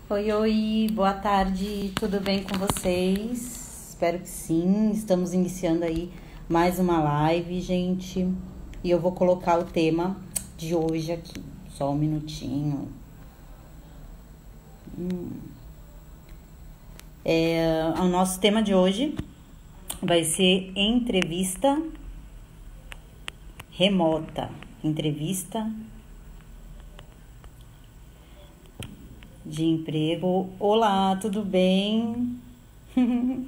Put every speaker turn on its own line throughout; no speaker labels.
Oi, oi, boa tarde, tudo bem com vocês? Espero que sim, estamos iniciando aí mais uma live, gente. E eu vou colocar o tema de hoje aqui, só um minutinho. O nosso tema de hoje vai ser entrevista remota. Entrevista de emprego. Olá, tudo bem? Remota.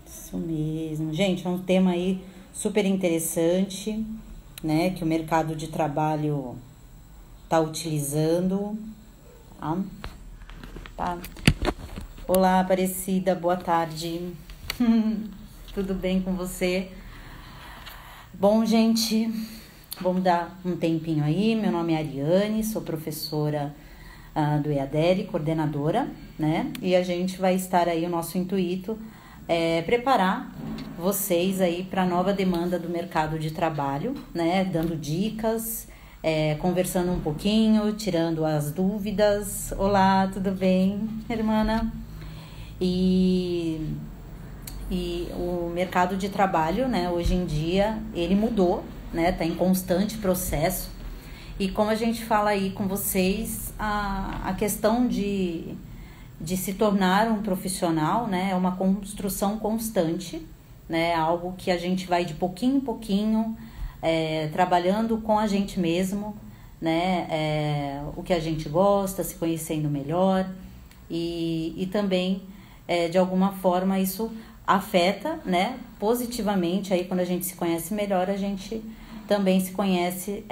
Isso mesmo. Gente, é um tema aí super interessante, né? Que o mercado de trabalho tá utilizando. Tá? Olá, Aparecida, boa tarde. Tudo bem com você? Bom, gente, vamos dar um tempinho aí. Meu nome é Ariane, sou professora do EADERE, coordenadora, né? E a gente vai estar aí, o nosso intuito é preparar vocês aí para a nova demanda do mercado de trabalho, né? Dando dicas, conversando um pouquinho, tirando as dúvidas. Olá, tudo bem, irmã? E o mercado de trabalho, né, hoje em dia, ele mudou, né, tá em constante processo. E como a gente fala aí com vocês, a questão de se tornar um profissional, né, é uma construção constante, né, algo que a gente vai de pouquinho em pouquinho, trabalhando com a gente mesmo, né, o que a gente gosta, se conhecendo melhor e também, de alguma forma, isso afeta, né, positivamente, aí quando a gente se conhece melhor, a gente também se conhece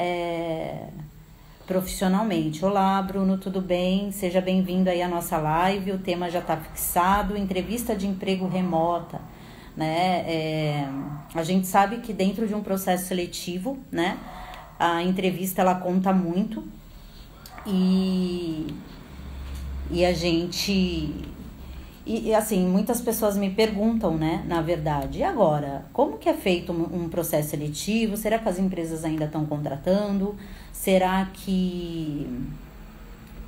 profissionalmente. Olá, Bruno, tudo bem? Seja bem-vindo aí à nossa live. O tema já está fixado, entrevista de emprego remota, né? A gente sabe que dentro de um processo seletivo, né, a entrevista ela conta muito e a gente... E assim, muitas pessoas me perguntam, né, na verdade, e agora, como que é feito um processo seletivo? Será que as empresas ainda estão contratando? Será que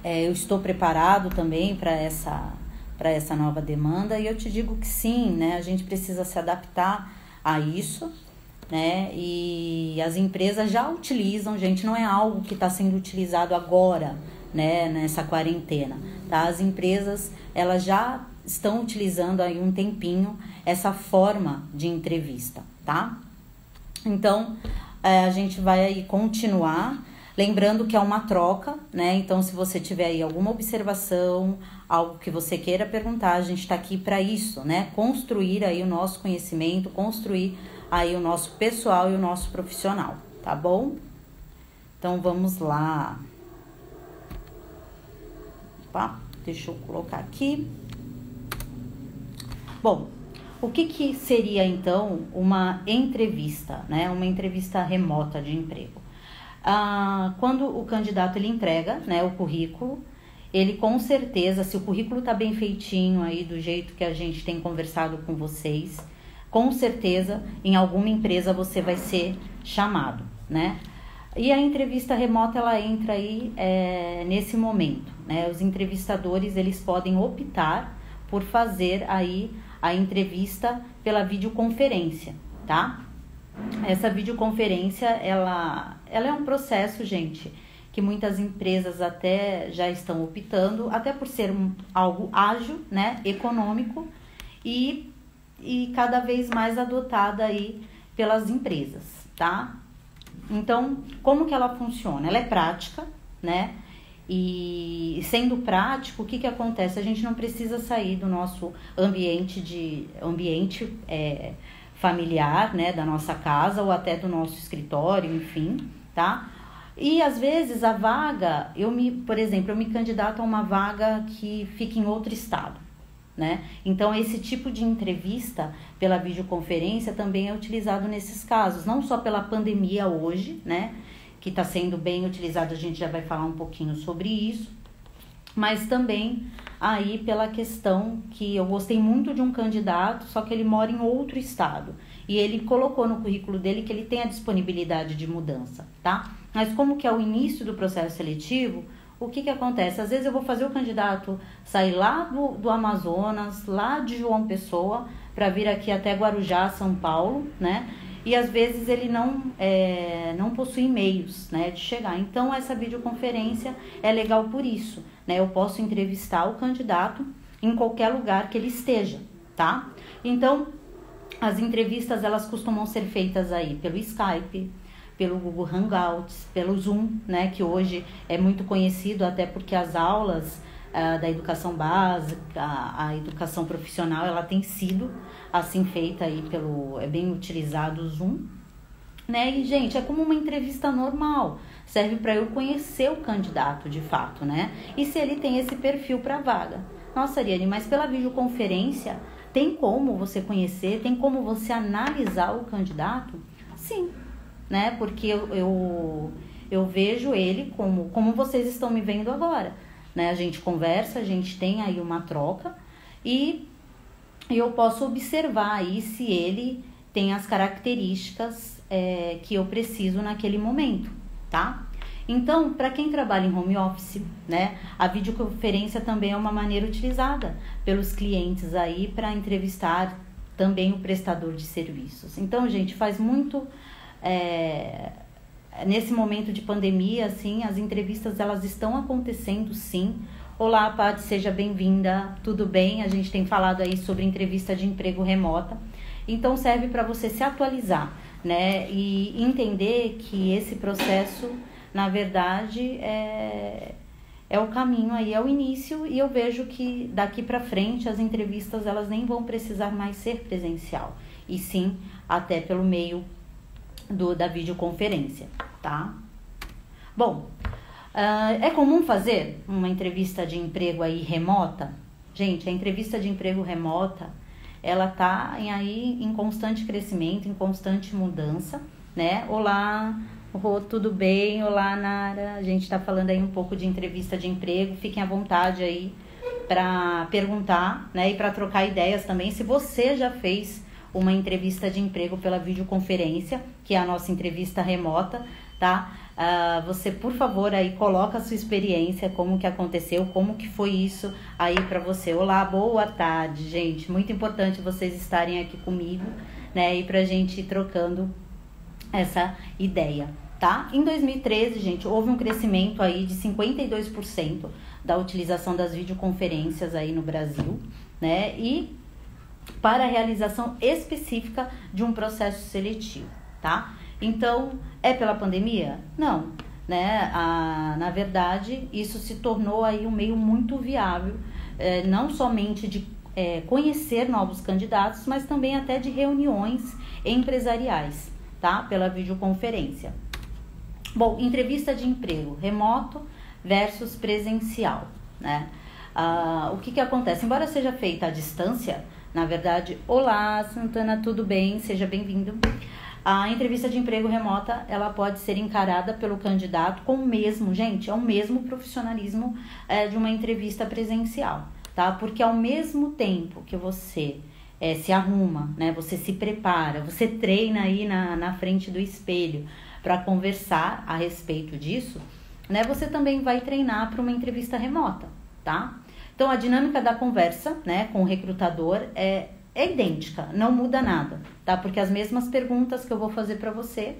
eu estou preparado também para essa nova demanda? E eu te digo que sim, né, a gente precisa se adaptar a isso, né, e as empresas já utilizam, gente, não é algo que está sendo utilizado agora, né, nessa quarentena, tá? As empresas, elas já estão utilizando aí um tempinho essa forma de entrevista, tá? Então, a gente vai aí continuar, lembrando que é uma troca, né? Então, se você tiver aí alguma observação, algo que você queira perguntar, a gente tá aqui para isso, né? Construir aí o nosso conhecimento, construir aí o nosso pessoal e o nosso profissional, tá bom? Então, vamos lá. Opa, deixa eu colocar aqui. Bom, o que seria então uma entrevista, né? Uma entrevista remota de emprego? Quando o candidato ele entrega, né, o currículo, ele com certeza, se o currículo tá bem feitinho aí do jeito que a gente tem conversado com vocês, com certeza em alguma empresa você vai ser chamado, né? E a entrevista remota ela entra aí nesse momento, né? Os entrevistadores eles podem optar por fazer aí a entrevista pela videoconferência, tá? Essa videoconferência, ela é um processo, gente, que muitas empresas até já estão optando, até por ser algo ágil, né, econômico e cada vez mais adotada aí pelas empresas, tá? Então, como que ela funciona? Ela é prática, né? E sendo prático, o que acontece? A gente não precisa sair do nosso ambiente familiar, né, da nossa casa ou até do nosso escritório, enfim, tá? E às vezes a vaga, por exemplo, eu me candidato a uma vaga que fica em outro estado, né? Então esse tipo de entrevista pela videoconferência também é utilizado nesses casos, não só pela pandemia hoje, né, que está sendo bem utilizado, a gente já vai falar um pouquinho sobre isso, mas também aí pela questão que eu gostei muito de um candidato, só que ele mora em outro estado. e ele colocou no currículo dele que ele tem a disponibilidade de mudança, tá? Mas como que é o início do processo seletivo, o que que acontece? Às vezes eu vou fazer o candidato sair lá do Amazonas, lá de João Pessoa, para vir aqui até Guarujá, São Paulo, né? E às vezes ele não possui meios, né, de chegar. Então essa videoconferência é legal por isso, né? Eu posso entrevistar o candidato em qualquer lugar que ele esteja, tá? Então as entrevistas elas costumam ser feitas aí pelo Skype, pelo Google Hangouts, pelo Zoom, né, que hoje é muito conhecido até porque as aulas da educação básica, a educação profissional, ela tem sido assim feita aí é bem utilizado o Zoom, né? E gente, é como uma entrevista normal, serve para eu conhecer o candidato de fato, né? E se ele tem esse perfil para vaga. Nossa, Ariane, mas pela videoconferência tem como você conhecer, tem como você analisar o candidato? Sim, né? Porque eu vejo ele como vocês estão me vendo agora, né? A gente conversa, a gente tem aí uma troca e eu posso observar aí se ele tem as características que eu preciso naquele momento, tá? Então, para quem trabalha em home office, né, a videoconferência também é uma maneira utilizada pelos clientes aí para entrevistar também o prestador de serviços. Então, gente, faz muito nesse momento de pandemia, assim, as entrevistas elas estão acontecendo, sim. Olá, Paty, seja bem-vinda. Tudo bem? A gente tem falado aí sobre entrevista de emprego remota. Então serve para você se atualizar, né, e entender que esse processo, na verdade, é o caminho aí, é o início, e eu vejo que daqui para frente as entrevistas elas nem vão precisar mais ser presencial, e sim até pelo meio da videoconferência, tá? Bom, é comum fazer uma entrevista de emprego aí remota? Gente, a entrevista de emprego remota, ela tá aí em constante crescimento, em constante mudança, né? Olá, Rô, tudo bem? Olá, Nara. A gente tá falando aí um pouco de entrevista de emprego. Fiquem à vontade aí para perguntar, né? E para trocar ideias também. Se você já fez uma entrevista de emprego pela videoconferência, que é a nossa entrevista remota, tá? Você, por favor, aí coloca a sua experiência, como que aconteceu, como que foi isso aí para você. Olá, boa tarde, gente. Muito importante vocês estarem aqui comigo, né? E pra gente ir trocando essa ideia, tá? Em 2013, gente, houve um crescimento aí de 52% da utilização das videoconferências aí no Brasil, né? E para a realização específica de um processo seletivo, tá? Então, é pela pandemia? Não, né? Na verdade, isso se tornou aí um meio muito viável, não somente de conhecer novos candidatos, mas também até de reuniões empresariais, tá? Pela videoconferência. Bom, entrevista de emprego, remoto versus presencial, né? O que acontece? Embora seja feita à distância, na verdade, olá, Santana, tudo bem? Seja bem-vindo. A entrevista de emprego remota, ela pode ser encarada pelo candidato com o mesmo, gente, é o mesmo profissionalismo de uma entrevista presencial, tá? Porque ao mesmo tempo que você se arruma, né? Você se prepara, você treina aí na frente do espelho para conversar a respeito disso, né? Você também vai treinar para uma entrevista remota, tá? Então, a dinâmica da conversa, né, com o recrutador é idêntica, não muda nada, tá? Porque as mesmas perguntas que eu vou fazer para você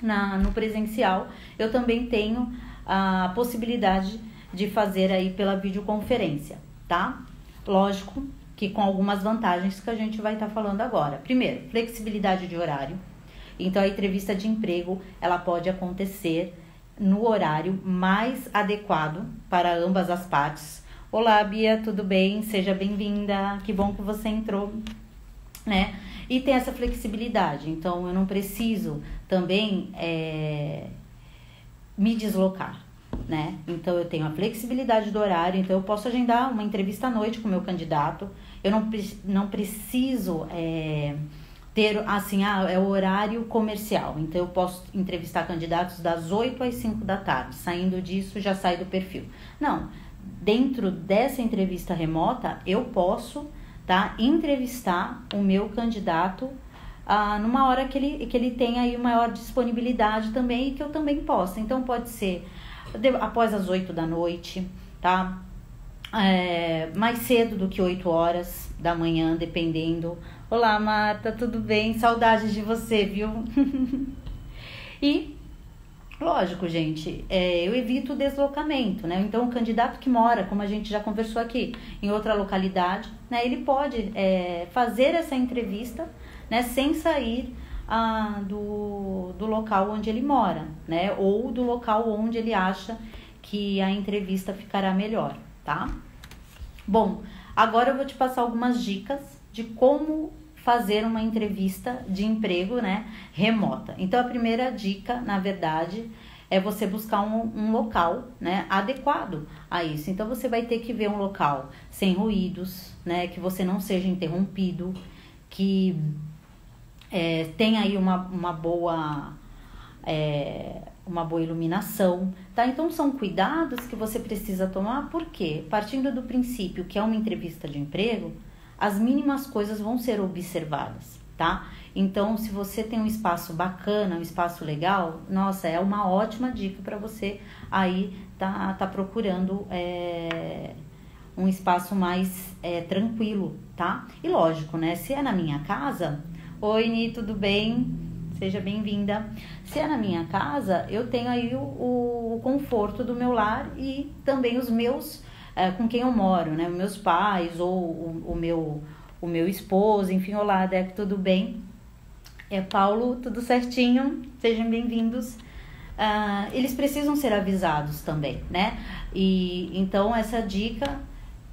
no presencial, eu também tenho a possibilidade de fazer aí pela videoconferência, tá? Lógico que com algumas vantagens que a gente vai estar falando agora. Primeiro, flexibilidade de horário. Então, a entrevista de emprego, ela pode acontecer no horário mais adequado para ambas as partes. Olá, Bia, tudo bem? Seja bem-vinda. Que bom que você entrou, né? E tem essa flexibilidade. Então, eu não preciso também me deslocar, né? Então, eu tenho a flexibilidade do horário. Então, eu posso agendar uma entrevista à noite com o meu candidato. Eu não preciso ter, assim, é o horário comercial. Então, eu posso entrevistar candidatos das 8 às 5 da tarde. Saindo disso, já sai do perfil. Não. Dentro dessa entrevista remota, eu posso, tá, entrevistar o meu candidato numa hora que ele tem aí maior disponibilidade também e que eu também possa. Então pode ser após as 8 da noite, tá? Mais cedo do que 8 horas da manhã, dependendo. Olá, Marta, tudo bem? Saudades de você, viu? E, lógico, gente, eu evito o deslocamento, né? Então, o candidato que mora, como a gente já conversou aqui, em outra localidade, né? Ele pode fazer essa entrevista, né? Sem sair do local onde ele mora, né? Ou do local onde ele acha que a entrevista ficará melhor, tá? Bom, agora eu vou te passar algumas dicas de como fazer uma entrevista de emprego, né, remota. Então, a primeira dica, na verdade, é você buscar um local, né, adequado a isso. Então, você vai ter que ver um local sem ruídos, né, que você não seja interrompido, que tenha aí uma boa iluminação, tá? Então, são cuidados que você precisa tomar, porque partindo do princípio que é uma entrevista de emprego, as mínimas coisas vão ser observadas, tá? Então, se você tem um espaço bacana, um espaço legal, nossa, é uma ótima dica para você aí tá procurando um espaço mais tranquilo, tá? E lógico, né? Se é na minha casa, oi, Ni, tudo bem? Seja bem-vinda. Se é na minha casa, eu tenho aí o conforto do meu lar e também os meus com quem eu moro, né? Meus pais ou o meu esposo, enfim, olá, Deco, tudo bem? Paulo, tudo certinho? Sejam bem-vindos. Eles precisam ser avisados também, né? E então essa dica,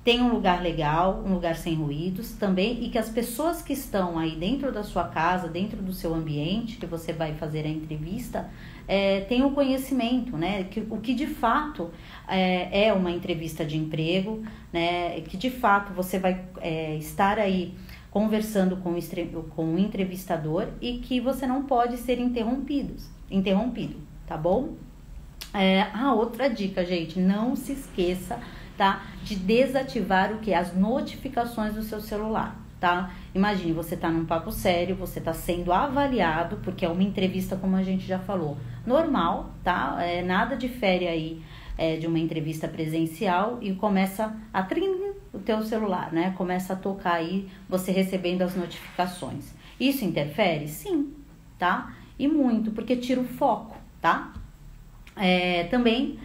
tem um lugar legal, um lugar sem ruídos também, e que as pessoas que estão aí dentro da sua casa, dentro do seu ambiente, que você vai fazer a entrevista, tenham conhecimento, né? O que de fato é uma entrevista de emprego, né? Que de fato você vai estar aí conversando com o entrevistador e que você não pode ser interrompido, tá bom? Outra dica, gente, não se esqueça, tá, de desativar o que? As notificações do seu celular, tá? Imagine, você tá num papo sério, você tá sendo avaliado, porque é uma entrevista, como a gente já falou, normal, tá? Nada difere aí de uma entrevista presencial e começa a trim o teu celular, né? Começa a tocar aí, você recebendo as notificações. Isso interfere? Sim, tá? E muito, porque tira o foco, tá? Também,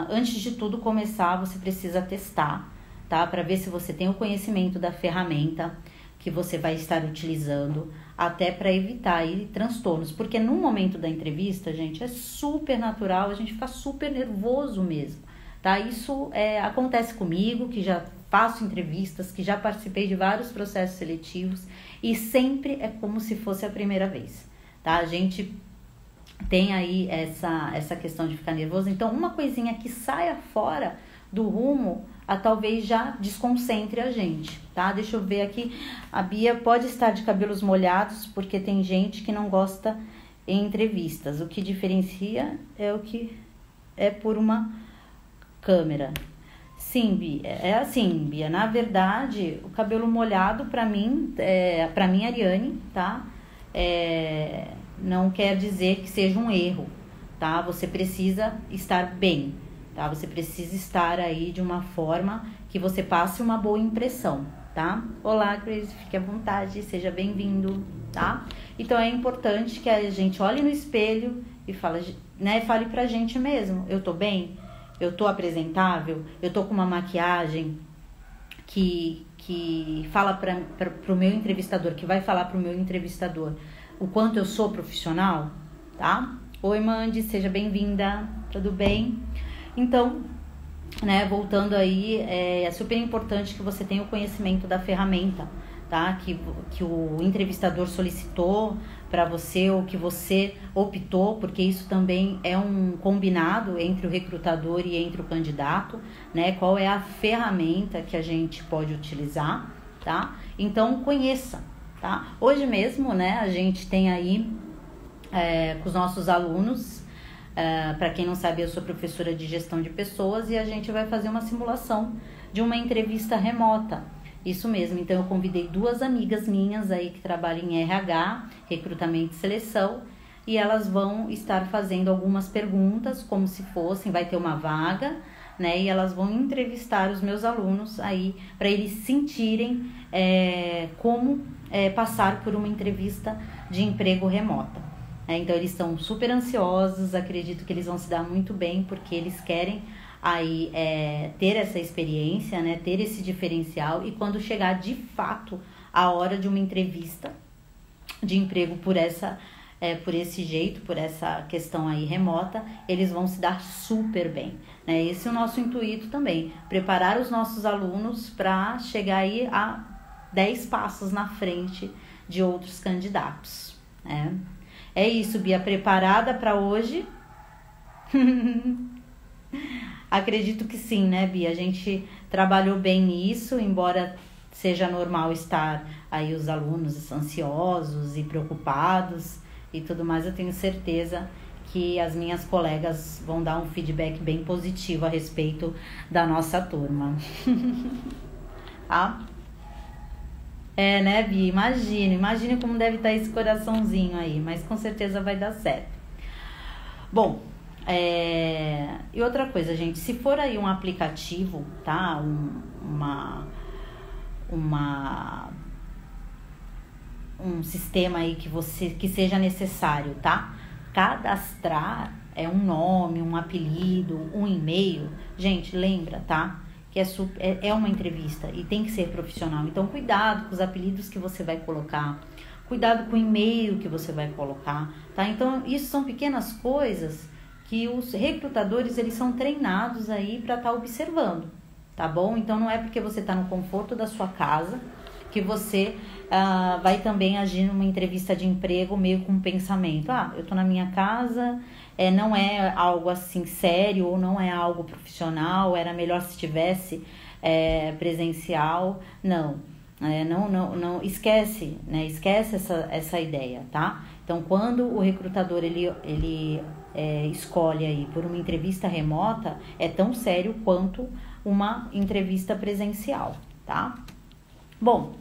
antes de tudo começar, você precisa testar, tá? Para ver se você tem o conhecimento da ferramenta que você vai estar utilizando, até para evitar aí transtornos, porque no momento da entrevista, gente, é super natural, a gente fica super nervoso mesmo, tá? Isso acontece comigo, que já faço entrevistas, que já participei de vários processos seletivos e sempre é como se fosse a primeira vez, tá? A gente tem aí essa questão de ficar nervoso, então uma coisinha que saia fora do rumo, talvez já desconcentre a gente, tá? Deixa eu ver aqui, a Bia pode estar de cabelos molhados, porque tem gente que não gosta em entrevistas, o que diferencia é o que é por uma câmera. Sim, Bia, assim, Bia, na verdade, o cabelo molhado pra mim, Ariane, tá? Não quer dizer que seja um erro, tá? Você precisa estar bem, tá? Você precisa estar aí de uma forma que você passe uma boa impressão, tá? Olá, Cris, fique à vontade, seja bem-vindo, tá? Então, é importante que a gente olhe no espelho e fale pra gente mesmo, eu tô bem? Eu tô apresentável? Eu tô com uma maquiagem que fala pro meu entrevistador, que vai falar pro meu entrevistador o quanto eu sou profissional, tá? Oi, Mandy, seja bem-vinda, tudo bem? Então, né, voltando aí, é super importante que você tenha o conhecimento da ferramenta, tá? Que o entrevistador solicitou para você ou que você optou, porque isso também é um combinado entre o recrutador e entre o candidato, né? Qual é a ferramenta que a gente pode utilizar, tá? Então, conheça, tá? Hoje mesmo, né, a gente tem aí com os nossos alunos, para quem não sabe, eu sou professora de gestão de pessoas e a gente vai fazer uma simulação de uma entrevista remota. Isso mesmo, então eu convidei 2 amigas minhas aí que trabalham em RH, recrutamento e seleção, e elas vão estar fazendo algumas perguntas, como se fossem, vai ter uma vaga, né? E elas vão entrevistar os meus alunos aí, para eles sentirem como passar por uma entrevista de emprego remota. Então eles estão super ansiosos, acredito que eles vão se dar muito bem, porque eles querem aí ter essa experiência, né, ter esse diferencial, e quando chegar de fato a hora de uma entrevista de emprego por esse jeito, por essa questão aí remota, eles vão se dar super bem, né? Esse é o nosso intuito também, preparar os nossos alunos para chegar aí a 10 passos na frente de outros candidatos, né? É isso, Bia, preparada para hoje? Acredito que sim, né, Bia? A gente trabalhou bem nisso, embora seja normal estar aí os alunos ansiosos e preocupados e tudo mais, eu tenho certeza que as minhas colegas vão dar um feedback bem positivo a respeito da nossa turma. Tá? Né, Bia? Imagine como deve estar esse coraçãozinho aí, mas com certeza vai dar certo. Bom, e outra coisa, gente, se for aí um aplicativo, tá? Um sistema aí que seja necessário, tá? Cadastrar um nome, um apelido, um e-mail. Gente, lembra, tá? Que é uma entrevista e tem que ser profissional. Então, cuidado com os apelidos que você vai colocar. Cuidado com o e-mail que você vai colocar, tá? Então, isso são pequenas coisas que os recrutadores, eles são treinados aí para estar observando, tá bom? Então, não é porque você está no conforto da sua casa que você vai também agir numa entrevista de emprego meio com um pensamento. Eu tô na minha casa, não é algo assim sério, ou não é algo profissional, era melhor se tivesse presencial. Não, esquece, né? Esquece essa ideia, tá? Então, quando o recrutador ele escolhe aí por uma entrevista remota, é tão sério quanto uma entrevista presencial, tá? Bom,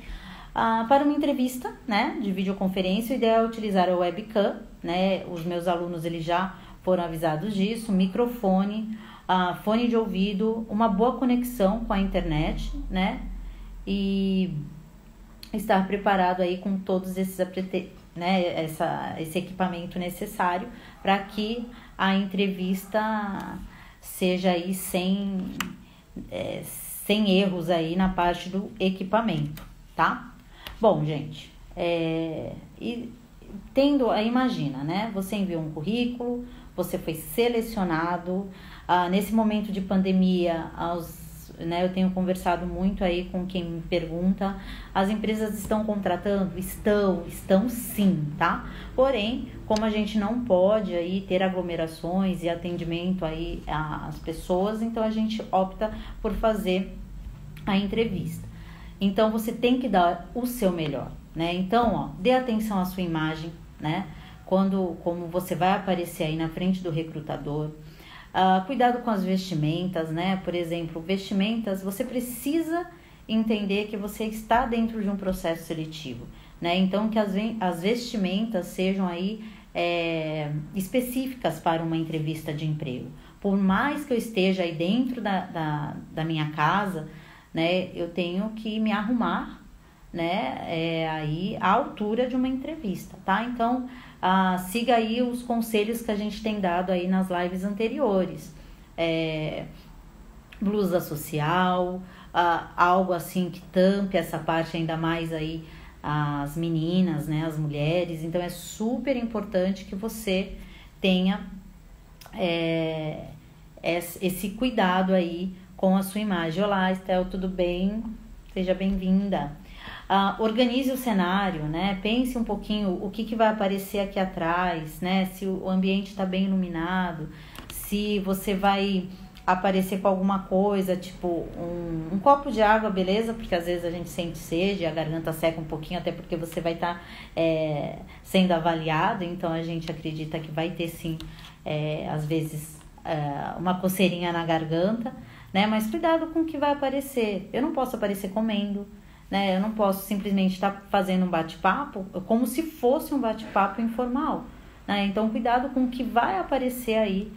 para uma entrevista, né, de videoconferência, o ideal é utilizar a webcam, né? Os meus alunos, eles já foram avisados disso, microfone, fone de ouvido, uma boa conexão com a internet, né? E estar preparado aí com todos esses, né, esse equipamento necessário para que a entrevista seja aí sem erros aí na parte do equipamento, tá? Bom, gente, imagina, né? Você enviou um currículo, você foi selecionado, nesse momento de pandemia, né, eu tenho conversado muito aí com quem me pergunta, as empresas estão contratando? Estão sim, tá? Porém, como a gente não pode aí ter aglomerações e atendimento aí às pessoas, então a gente opta por fazer a entrevista. Então, você tem que dar o seu melhor, né? Então, dê atenção à sua imagem, né? Como você vai aparecer aí na frente do recrutador. Cuidado com as vestimentas, né? Por exemplo, vestimentas, você precisa entender que você está dentro de um processo seletivo, né? Então, que as vestimentas sejam aí específicas para uma entrevista de emprego. Por mais que eu esteja aí dentro da minha casa, né? Eu tenho que me arrumar, né? Aí à altura de uma entrevista, tá? Então, siga aí os conselhos que a gente tem dado aí nas lives anteriores. Blusa social, algo assim que tampe essa parte ainda mais aí as meninas, né, as mulheres. Então, é super importante que você tenha esse cuidado aí com a sua imagem. Olá, Estel, tudo bem? Seja bem-vinda. Organize o cenário, né? Pense um pouquinho o que vai aparecer aqui atrás, né? Se o ambiente está bem iluminado, se você vai aparecer com alguma coisa, tipo um copo de água, beleza? Porque às vezes a gente sente sede, a garganta seca um pouquinho, até porque você vai estar sendo avaliado, então a gente acredita que vai ter sim, às vezes, uma coceirinha na garganta, né? Mas cuidado com o que vai aparecer. Eu não posso aparecer comendo, né? Eu não posso simplesmente estar fazendo um bate-papo como se fosse um bate-papo informal, né? Então, cuidado com o que vai aparecer aí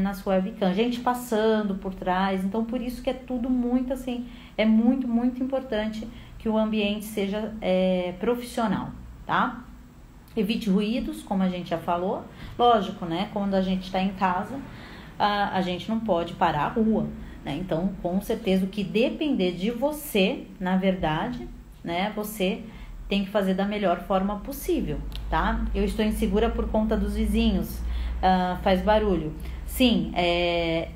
na sua webcam. Gente passando por trás. Então, por isso que é tudo muito assim, é muito, muito importante que o ambiente seja profissional, tá? Evite ruídos, como a gente já falou. Lógico, né? Quando a gente está em casa, a gente não pode parar a rua, né? Então, com certeza, o que depender de você, na verdade, né? Você tem que fazer da melhor forma possível, tá? Eu estou insegura por conta dos vizinhos, faz barulho. Sim, é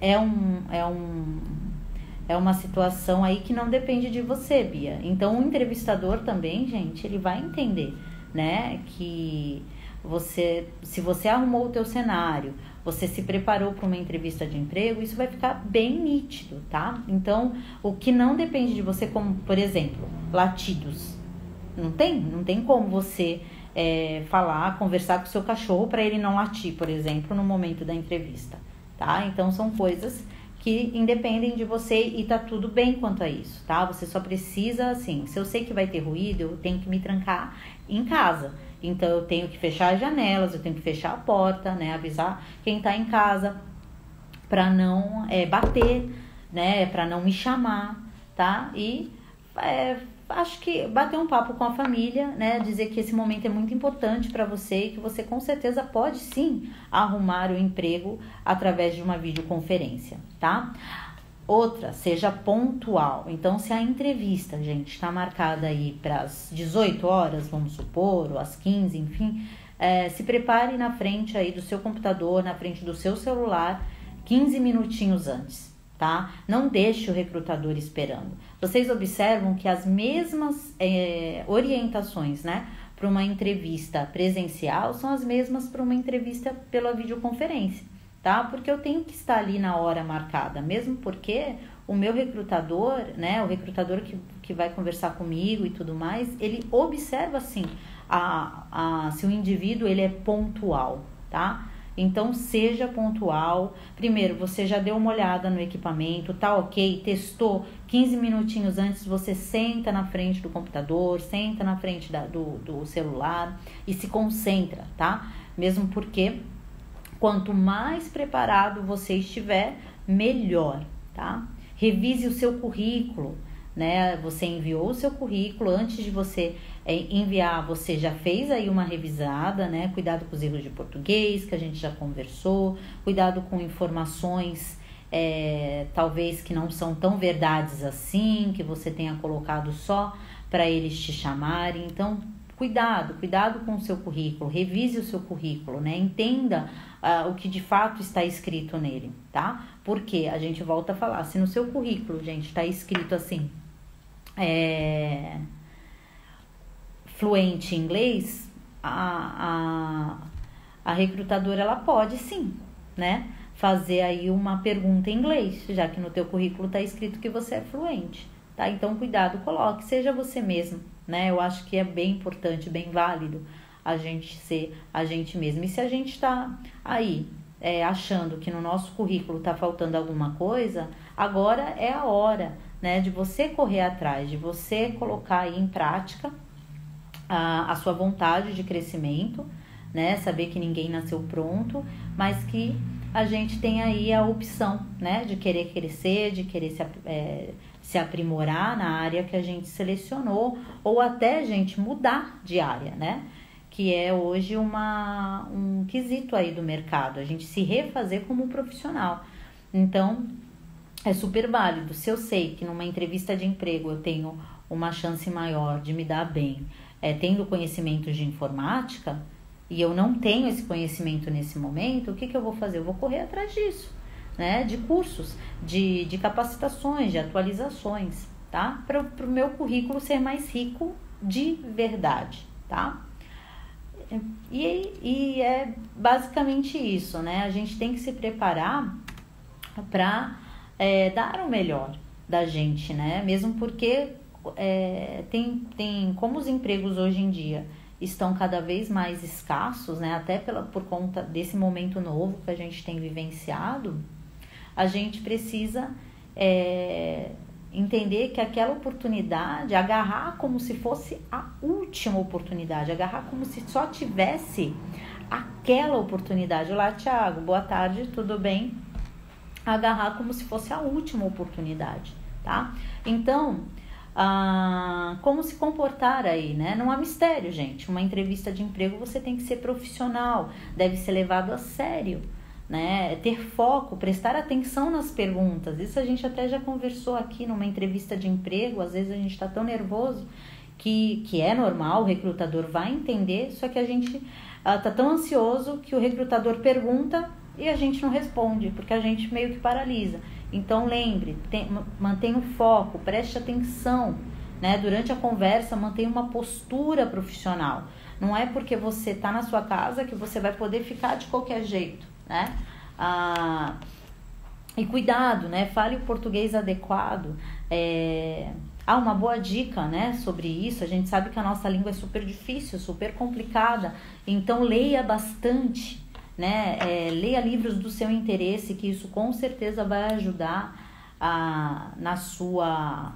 uma situação aí que não depende de você, Bia. Então, o entrevistador também, gente, ele vai entender, né, que se você arrumou o teu cenário, você se preparou para uma entrevista de emprego, isso vai ficar bem nítido, tá? Então, o que não depende de você, como, por exemplo, latidos, não tem como você conversar com o seu cachorro para ele não latir, por exemplo, no momento da entrevista, tá? Então, são coisas que independem de você e tá tudo bem quanto a isso, tá? Você só precisa, assim, se eu sei que vai ter ruído, eu tenho que me trancar em casa. Então, eu tenho que fechar as janelas, eu tenho que fechar a porta, né? Avisar quem tá em casa para não bater, né? Para não me chamar, tá? E acho que bater um papo com a família, né? Dizer que esse momento é muito importante para você e que você com certeza pode sim arrumar o emprego através de uma videoconferência, tá? Outra, seja pontual. Então, se a entrevista, gente, está marcada aí para as 18 horas, vamos supor, ou às 15, enfim, se prepare na frente aí do seu computador, na frente do seu celular, 15 minutinhos antes, tá? Não deixe o recrutador esperando. Vocês observam que as mesmas orientações, né, para uma entrevista presencial são as mesmas para uma entrevista pela videoconferência, tá? Porque eu tenho que estar ali na hora marcada, mesmo porque o meu recrutador, né, o recrutador que vai conversar comigo e tudo mais, ele observa, assim, se o indivíduo, ele é pontual, tá? Então, seja pontual. Primeiro, você já deu uma olhada no equipamento, tá ok, testou, 15 minutinhos antes você senta na frente do computador, senta na frente do celular e se concentra, tá? Mesmo porque quanto mais preparado você estiver, melhor, tá? Revise o seu currículo, né? Você enviou o seu currículo, antes de você enviar, você já fez aí uma revisada, né? Cuidado com os erros de português, que a gente já conversou, cuidado com informações, talvez que não são tão verdades assim, que você tenha colocado só para eles te chamarem. Então, cuidado com o seu currículo, revise o seu currículo, né? Entenda o que de fato está escrito nele, tá? Porque a gente volta a falar, se no seu currículo, gente, está escrito assim, fluente em inglês, a recrutadora, ela pode sim, né, fazer aí uma pergunta em inglês, já que no teu currículo está escrito que você é fluente, tá? Então, cuidado, coloque, seja você mesmo, né? Eu acho que é bem importante, bem válido a gente ser a gente mesmo. E se a gente está aí achando que no nosso currículo está faltando alguma coisa, agora é a hora, né, de você correr atrás, de você colocar aí em prática a sua vontade de crescimento, né? Saber que ninguém nasceu pronto, mas que a gente tem aí a opção, né, de querer crescer, de querer se aprimorar na área que a gente selecionou, ou até, gente, mudar de área, né? Que é hoje um quesito aí do mercado, a gente se refazer como profissional. Então, é super válido. Se eu sei que numa entrevista de emprego eu tenho uma chance maior de me dar bem, tendo conhecimentos de informática, e eu não tenho esse conhecimento nesse momento, o que eu vou fazer? Eu vou correr atrás disso, né? De cursos, de capacitações, de atualizações, tá? Para o meu currículo ser mais rico de verdade, tá? E é basicamente isso, né? A gente tem que se preparar para dar o melhor da gente, né? Mesmo porque como os empregos hoje em dia estão cada vez mais escassos, né? Até por conta desse momento novo que a gente tem vivenciado, a gente precisa entender que aquela oportunidade, agarrar como se fosse a última oportunidade, agarrar como se só tivesse aquela oportunidade. Olá, Thiago, boa tarde, tudo bem? Agarrar como se fosse a última oportunidade, tá? Então, como se comportar aí, né? Não há mistério, gente. Uma entrevista de emprego você tem que ser profissional, deve ser levado a sério, né? Ter foco, prestar atenção nas perguntas. Isso a gente até já conversou aqui numa entrevista de emprego. Às vezes a gente está tão nervoso que é normal, o recrutador vai entender, só que a gente está tão ansioso que o recrutador pergunta e a gente não responde, porque a gente meio que paralisa. Então lembre, mantenha o foco, preste atenção, né? Durante a conversa, mantenha uma postura profissional. Não é porque você está na sua casa que você vai poder ficar de qualquer jeito, né? E cuidado, né? Fale o português adequado. Uma boa dica, né, sobre isso. A gente sabe que a nossa língua é super difícil, super complicada. Então leia bastante, né? Leia livros do seu interesse, que isso com certeza vai ajudar na sua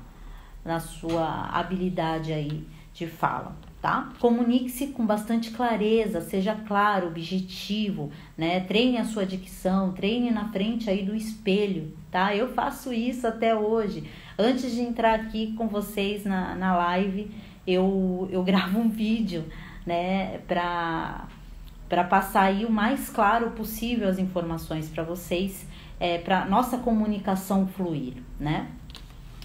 habilidade aí de fala, tá? Comunique-se com bastante clareza, seja claro, objetivo, né? Treine a sua dicção, treine na frente aí do espelho, tá? Eu faço isso até hoje. Antes de entrar aqui com vocês na live, eu gravo um vídeo, né, para passar aí o mais claro possível as informações para vocês, para nossa comunicação fluir, né?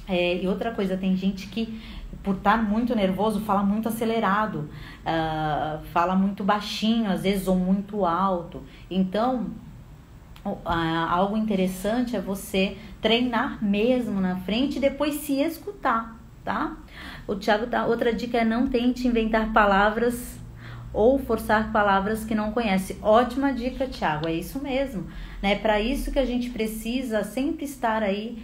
E outra coisa, tem gente que, por estar muito nervoso, fala muito acelerado, fala muito baixinho, às vezes, ou muito alto. Então, algo interessante é você treinar mesmo na frente e depois se escutar, tá? O Thiago outra dica é: não tente inventar palavras ou forçar palavras que não conhece. Ótima dica, Thiago, é isso mesmo, né? Para isso que a gente precisa sempre estar aí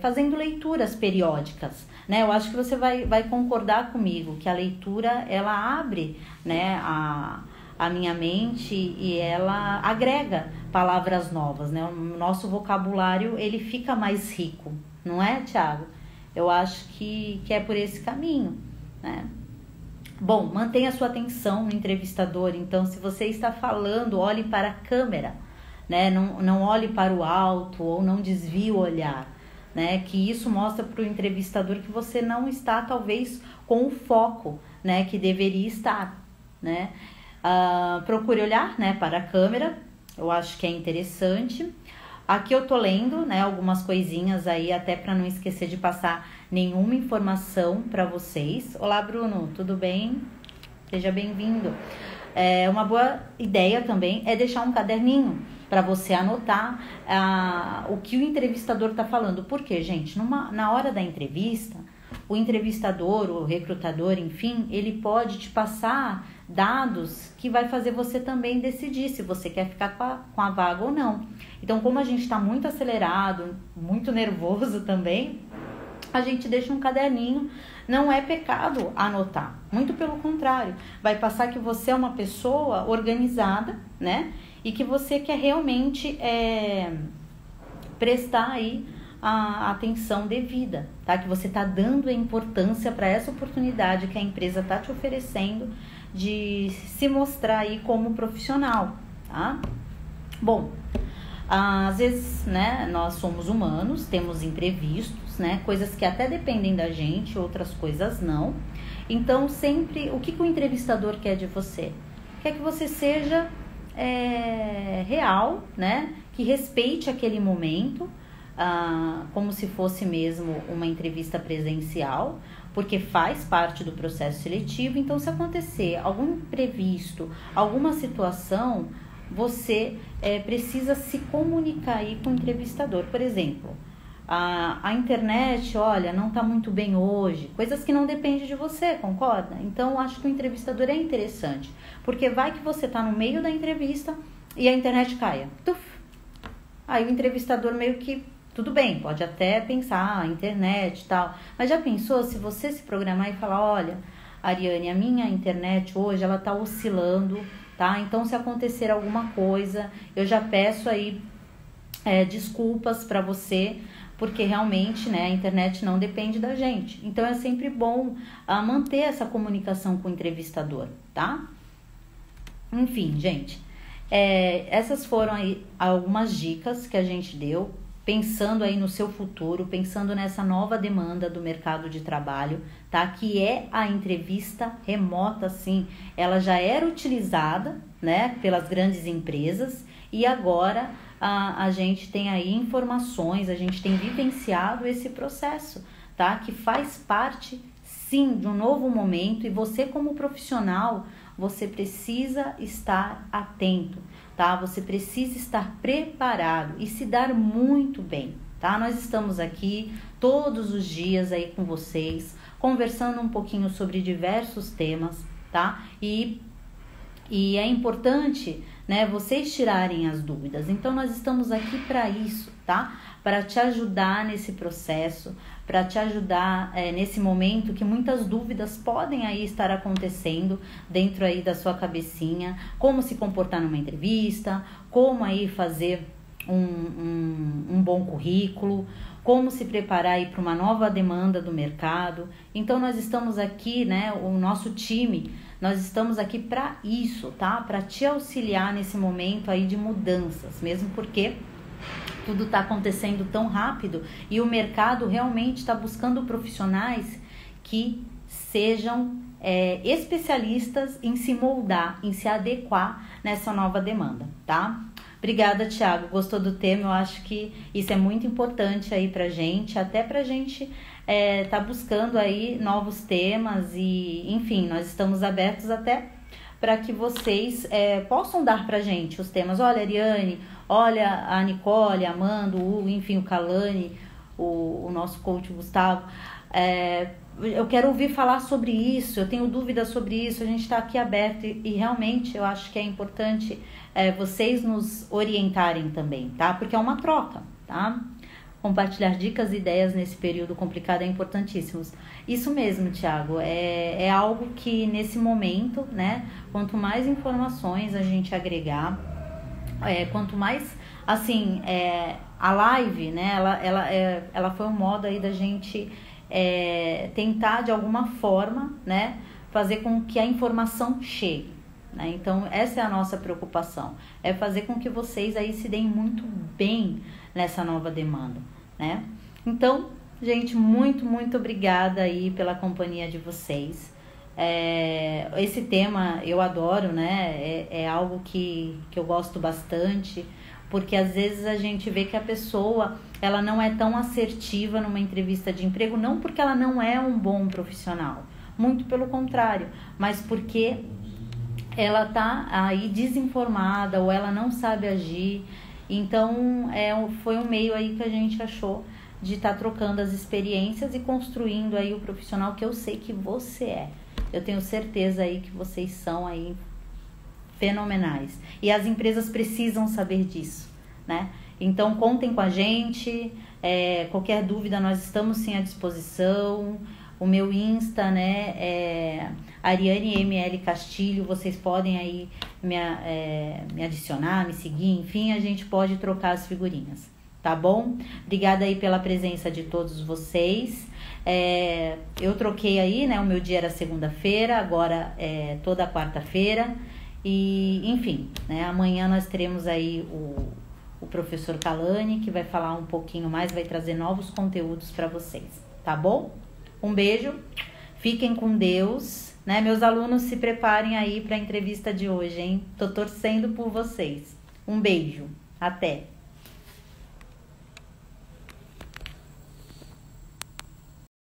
fazendo leituras periódicas, né? Eu acho que você vai concordar comigo que a leitura, ela abre, né, a minha mente e ela agrega palavras novas, né? O nosso vocabulário, ele fica mais rico, não é, Thiago? Eu acho que é por esse caminho, né? Bom, mantenha a sua atenção no entrevistador. Então, se você está falando, olhe para a câmera, né? Não olhe para o alto ou não desvie o olhar, né? Que isso mostra para o entrevistador que você não está, talvez, com o foco, né, que deveria estar, né? Procure olhar, né, para a câmera. Eu acho que é interessante. Aqui eu tô lendo, né, algumas coisinhas aí, até para não esquecer de passar nenhuma informação para vocês. Olá, Bruno, tudo bem? Seja bem-vindo. Uma boa ideia também é deixar um caderninho para você anotar o que o entrevistador está falando. Por quê, gente? Na hora da entrevista, o entrevistador, o recrutador, enfim, ele pode te passar dados que vai fazer você também decidir se você quer ficar com a vaga ou não. Então, como a gente está muito acelerado, muito nervoso também, a gente deixa um caderninho. Não é pecado anotar, muito pelo contrário, vai passar que você é uma pessoa organizada, né? E que você quer realmente prestar aí a atenção devida, tá? Que você está dando a importância para essa oportunidade que a empresa está te oferecendo de se mostrar aí como profissional, tá? Bom, às vezes, né, nós somos humanos, temos imprevistos, né, coisas que até dependem da gente, outras coisas não. Então, sempre, o que o entrevistador quer de você? Quer que você seja real, né, que respeite aquele momento, como se fosse mesmo uma entrevista presencial, porque faz parte do processo seletivo. Então, se acontecer algum imprevisto, alguma situação, você precisa se comunicar aí com o entrevistador. Por exemplo, a internet, olha, não está muito bem hoje, coisas que não dependem de você, concorda? Então, eu acho que o entrevistador é interessante, porque vai que você está no meio da entrevista e a internet caia. Tuf! Aí o entrevistador meio que, tudo bem, pode até pensar, internet e tal, mas já pensou se você se programar e falar: olha, Ariane, a minha internet hoje, ela está oscilando, tá? Então, se acontecer alguma coisa, eu já peço aí desculpas para você, porque realmente, né, a internet não depende da gente. Então é sempre bom manter essa comunicação com o entrevistador, tá? Enfim, gente, essas foram aí algumas dicas que a gente deu, pensando aí no seu futuro, pensando nessa nova demanda do mercado de trabalho, tá? Que é a entrevista remota, sim. Ela já era utilizada, né, pelas grandes empresas e agora a gente tem aí informações, a gente tem vivenciado esse processo, tá? Que faz parte, sim, de um novo momento e você como profissional, você precisa estar atento, tá? Você precisa estar preparado e se dar muito bem, tá? Nós estamos aqui todos os dias aí com vocês, conversando um pouquinho sobre diversos temas, tá? E é importante, né, vocês tirarem as dúvidas. Então, nós estamos aqui para isso, tá? Para te ajudar nesse processo, para te ajudar nesse momento que muitas dúvidas podem aí estar acontecendo dentro aí da sua cabecinha, como se comportar numa entrevista, como aí fazer um bom currículo, como se preparar aí para uma nova demanda do mercado. Então, nós estamos aqui, né, o nosso time, nós estamos aqui para isso, tá? Para te auxiliar nesse momento aí de mudanças, mesmo porque tudo está acontecendo tão rápido e o mercado realmente está buscando profissionais que sejam especialistas em se moldar, em se adequar nessa nova demanda, tá? Obrigada, Thiago. Gostou do tema? Eu acho que isso é muito importante aí pra gente, até pra gente tá buscando aí novos temas e, enfim, nós estamos abertos até para que vocês possam dar pra gente os temas. Olha, Ariane, olha a Nicole, a Amanda, enfim, o Kalani, o nosso coach Gustavo. Eu quero ouvir falar sobre isso, eu tenho dúvidas sobre isso, a gente está aqui aberto e realmente eu acho que é importante vocês nos orientarem também, tá? Porque é uma troca, tá? Compartilhar dicas e ideias nesse período complicado é importantíssimo. Isso mesmo, Thiago, é algo que nesse momento, né, quanto mais informações a gente agregar, quanto mais, assim, a live, né, ela foi um modo aí da gente tentar de alguma forma, né, fazer com que a informação chegue, né? Então essa é a nossa preocupação, é fazer com que vocês aí se deem muito bem nessa nova demanda, né? Então, gente, muito obrigada aí pela companhia de vocês. Esse tema eu adoro, né? É algo que eu gosto bastante, porque às vezes a gente vê que a pessoa ela não é tão assertiva numa entrevista de emprego, não porque ela não é um bom profissional, muito pelo contrário, mas porque ela tá aí desinformada ou ela não sabe agir. Então foi um meio aí que a gente achou de estar trocando as experiências e construindo aí o profissional que eu sei que você é. Eu tenho certeza aí que vocês são aí fenomenais. E as empresas precisam saber disso, né? Então, contem com a gente. Qualquer dúvida, nós estamos sim à disposição. O meu Insta, né, Ariane ML Castilho. Vocês podem aí me adicionar, me seguir. Enfim, a gente pode trocar as figurinhas, tá bom? Obrigada aí pela presença de todos vocês. Eu troquei aí, né? O meu dia era segunda-feira, agora toda quarta-feira. E, enfim, né, amanhã nós teremos aí o professor Kalani, que vai falar um pouquinho mais, vai trazer novos conteúdos para vocês, tá bom? Um beijo, fiquem com Deus, né? Meus alunos, se preparem aí para a entrevista de hoje, hein? Tô torcendo por vocês. Um beijo, até!